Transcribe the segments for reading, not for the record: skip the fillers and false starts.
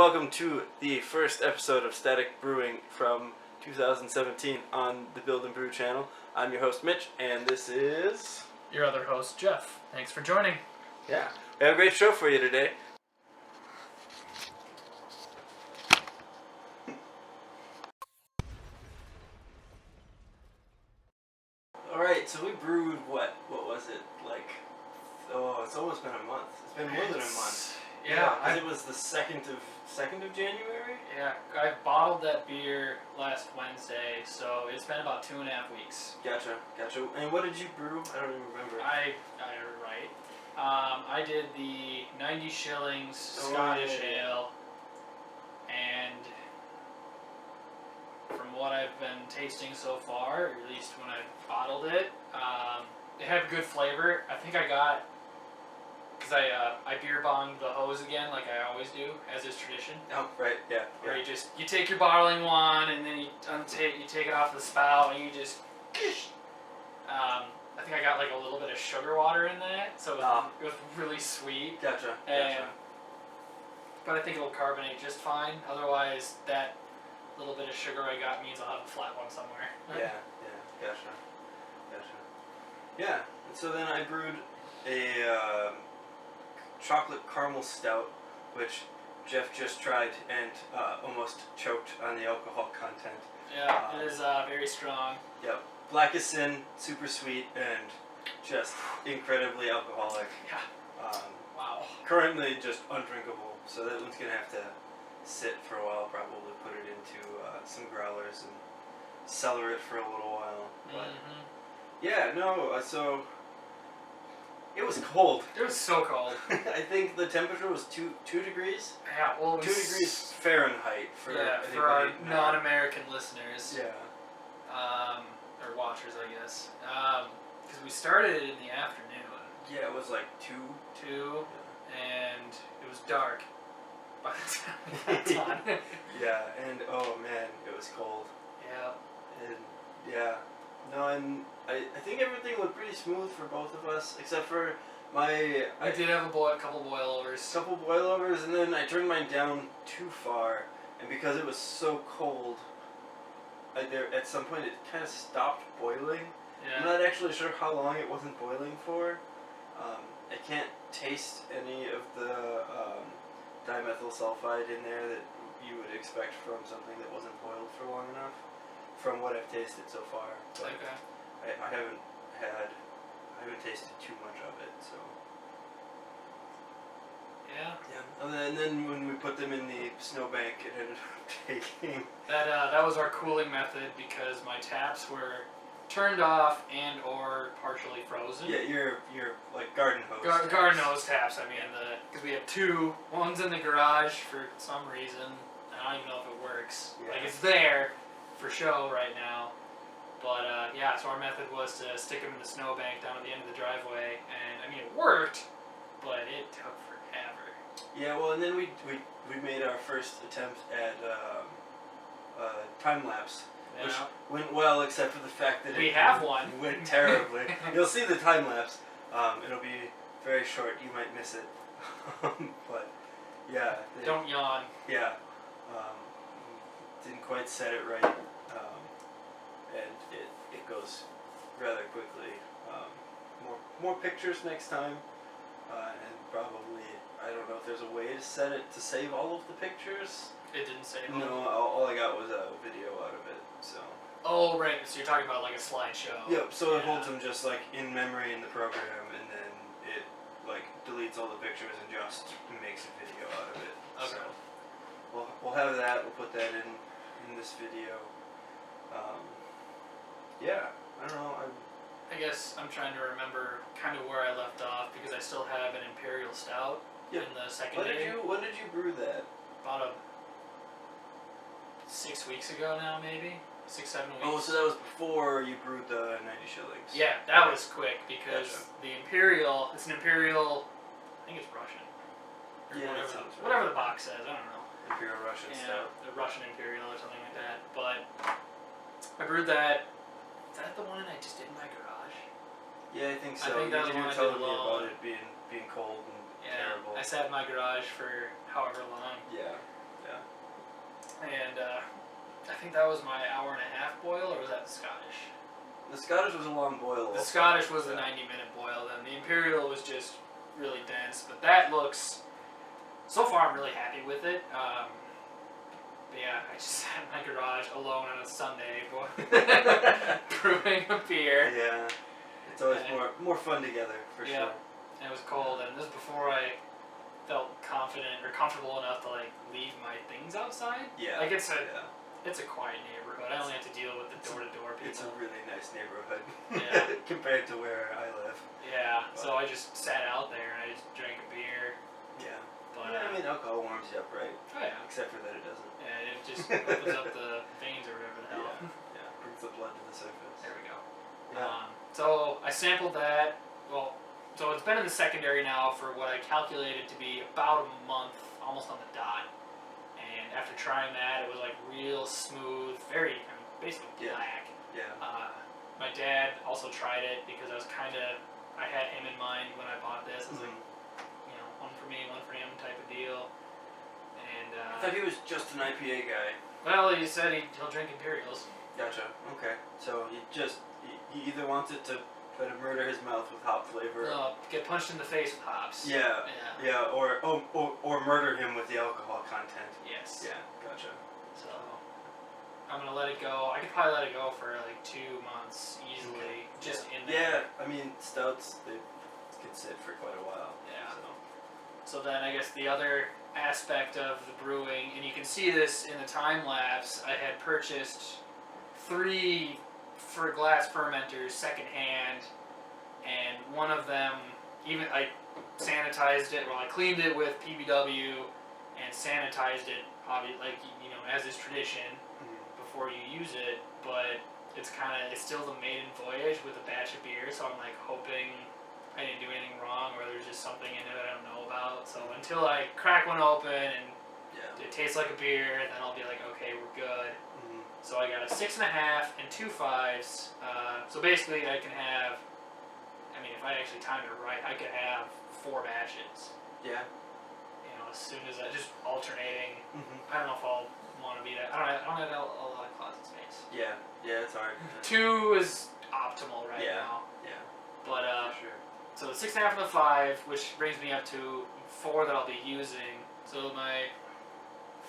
welcome to the first episode of Static Brewing from 2017 on the Build&Brew channel. I'm your host Mitch, and this is... your other host, Jeff. Thanks for joining. Yeah, we have a great show for you today. Alright, so we brewed what was it, like, it's almost been a month. It's been more than a month. Yeah, because it was the 2nd of January? Yeah, I bottled that beer last Wednesday, so it's been about 2.5 weeks. Gotcha. And what did you brew? I don't even remember. I did the 90 shillings Scottish ale, and from what I've been tasting so far, or at least when I bottled it, it had good flavor. I think I got... because I beer bonged the hose again, like I always do, as is tradition. Oh, right, yeah. Where you take your bottling wand and then you take it off the spout and you just. I think I got like a little bit of sugar water in that, so it was really sweet. Gotcha. But I think it'll carbonate just fine. Otherwise, that little bit of sugar I got means I'll have a flat one somewhere. Gotcha. Yeah, and so then I brewed a chocolate caramel stout, which Jeff just tried and almost choked on the alcohol content. Yeah, it is very strong. Yep. Black as sin, super sweet, and just incredibly alcoholic. Yeah. Wow. Currently just undrinkable, so that one's going to have to sit for a while, probably put it into some growlers and cellar it for a little while. But yeah, no, so... it was cold. It was so cold. I think the temperature was 2 degrees. Yeah, well, it was 2 degrees Fahrenheit for our non-American listeners. Yeah. Or watchers, I guess. Because we started it in the afternoon. Yeah, it was like 2, and it was dark by the time we got done. Yeah, and oh man, it was cold. Yeah. And yeah. No, and I think everything looked pretty smooth for both of us, except for I did have a couple boilovers. Couple boilovers, and then I turned mine down too far, and because it was so cold, at some point it kind of stopped boiling. Yeah. I'm not actually sure how long it wasn't boiling for. I can't taste any of the dimethyl sulfide in there that you would expect from something that wasn't boiled for long enough, from what I've tasted so far. But Okay. I haven't tasted too much of it, so. Yeah. Yeah. And then when we put them in the snowbank, it ended up taking. That was our cooling method because my taps were turned off and or partially frozen. Yeah, your like garden hose. Garden hose taps. I mean, because we have two. One's in the garage for some reason. I don't even know if it works. Yeah. Like it's there for show right now. But yeah, so our method was to stick them in the snowbank down at the end of the driveway, and I mean it worked, but it took forever. Yeah, well, and then we made our first attempt at time lapse, which went well, except for the fact that we have one. Went terribly. You'll see the time lapse. It'll be very short. You might miss it, but yeah. Don't yawn. Yeah, didn't quite set it right. And it goes rather quickly. More pictures next time, and probably I don't know if there's a way to set it to save all of the pictures. It didn't save. No, all I got was a video out of it. So. Oh right, so you're talking about like a slideshow. Yep. So it holds them just like in memory in the program, and then it like deletes all the pictures and just makes a video out of it. Okay. So we'll have that. We'll put that in this video. Yeah, I don't know. I guess I'm trying to remember kind of where I left off because I still have an Imperial Stout in the second day. When did you brew that? About 6 weeks ago now, maybe 6-7 weeks. Oh, so that was before you brewed the 90 shillings. Yeah, that was quick because the Imperial. It's an Imperial. I think it's Russian. Or whatever the box says. I don't know. Imperial Russian Stout. The Russian Imperial or something like that. But I brewed that. Is that the one I just did in my garage? Yeah, I think so. I think that was you one were I telling did me alone. about it being cold and terrible. I sat in my garage for however long. Yeah. think that was my hour and a half boil, or was that the Scottish? The Scottish was a long boil. The also. Scottish was the 90-minute boil, then the Imperial was just really dense, but that looks, so far I'm really happy with it. But yeah, I just sat in my garage alone on a Sunday brewing a beer. Yeah, it's always more fun together, for sure. And it was cold, and this is before I felt confident or comfortable enough to like leave my things outside. Yeah. Like it's a quiet neighborhood. I only have to deal with the door-to-door people. It's a really nice neighborhood. Yeah. Compared to where I live. Yeah. So I just sat out there and I just drank a beer. Yeah. But I mean, alcohol warms you up, right? oh yeah. Except for that it doesn't. Yeah, it just opens up the veins or whatever the hell. Yeah. Brings the blood to the surface. There we go. Yeah. So I sampled that. Well, so it's been in the secondary now for what I calculated to be about a month, almost on the dot. And after trying that, it was like real smooth, very basically black. Yeah. My dad also tried it because I had him in mind when I bought this. I was like, one for me, one for him type of deal. And I thought he was just an IPA guy. well, he said he'll drink Imperials. Gotcha. Okay. So he either wants it to kind of murder his mouth with hop flavor. Get punched in the face with hops. Yeah. Or murder him with the alcohol content. Yes. Yeah. Gotcha. So I'm gonna let it go. I could probably let it go for like 2 months easily, just in there. Yeah. I mean, stouts they can sit for quite a while. Yeah. So then I guess the other aspect of the brewing, and you can see this in the time lapse, I had purchased 3 for glass fermenters secondhand, and one of them, even I sanitized it, I cleaned it with PBW and sanitized it, as is tradition before you use it, but it's still the maiden voyage with a batch of beer, so I'm like hoping I didn't do anything wrong or there's just something in it I don't know about. So until I crack one open and it tastes like a beer, then I'll be like, okay, we're good. So I got a 6.5 and 2 5s. So basically I can have, if I actually timed it right, I could have 4 batches. Yeah. As soon as I just alternating. I don't know if I'll want to be that. I don't have a lot of closet space. Yeah. Yeah, it's hard. 2 is optimal right now. Yeah. But for sure. So the 6.5 and the 5, which brings me up to 4 that I'll be using. So my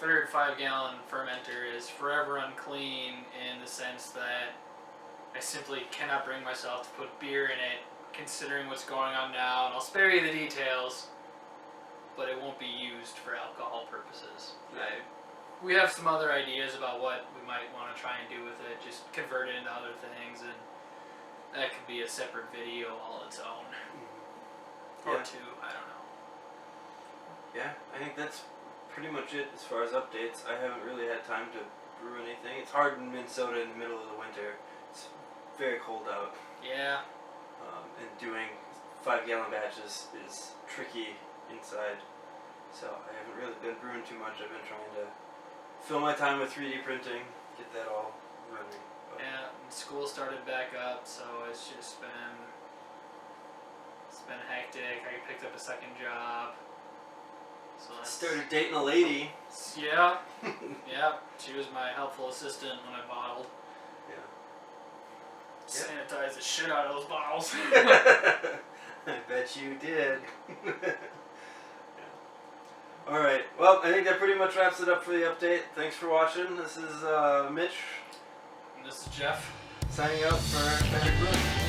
third 5-gallon fermenter is forever unclean in the sense that I simply cannot bring myself to put beer in it, considering what's going on now. And I'll spare you the details, but it won't be used for alcohol purposes. Right. We have some other ideas about what we might want to try and do with it, just convert it into other things, and that could be a separate video all its own. Or 2, I don't know. Yeah, I think that's pretty much it as far as updates. I haven't really had time to brew anything. It's hard in Minnesota in the middle of the winter. It's very cold out. Yeah. And doing 5-gallon batches is tricky inside. So I haven't really been brewing too much. I've been trying to fill my time with 3D printing, get that all running. But yeah, and school started back up, so it's just been hectic. I picked up a second job. So started dating a lady. Yeah. Yeah. She was my helpful assistant when I bottled. Yeah. Sanitize the shit out of those bottles. I bet you did. Alright, well, I think that pretty much wraps it up for the update. Thanks for watching. This is Mitch. And this is Jeff. Signing out for Better Brewing.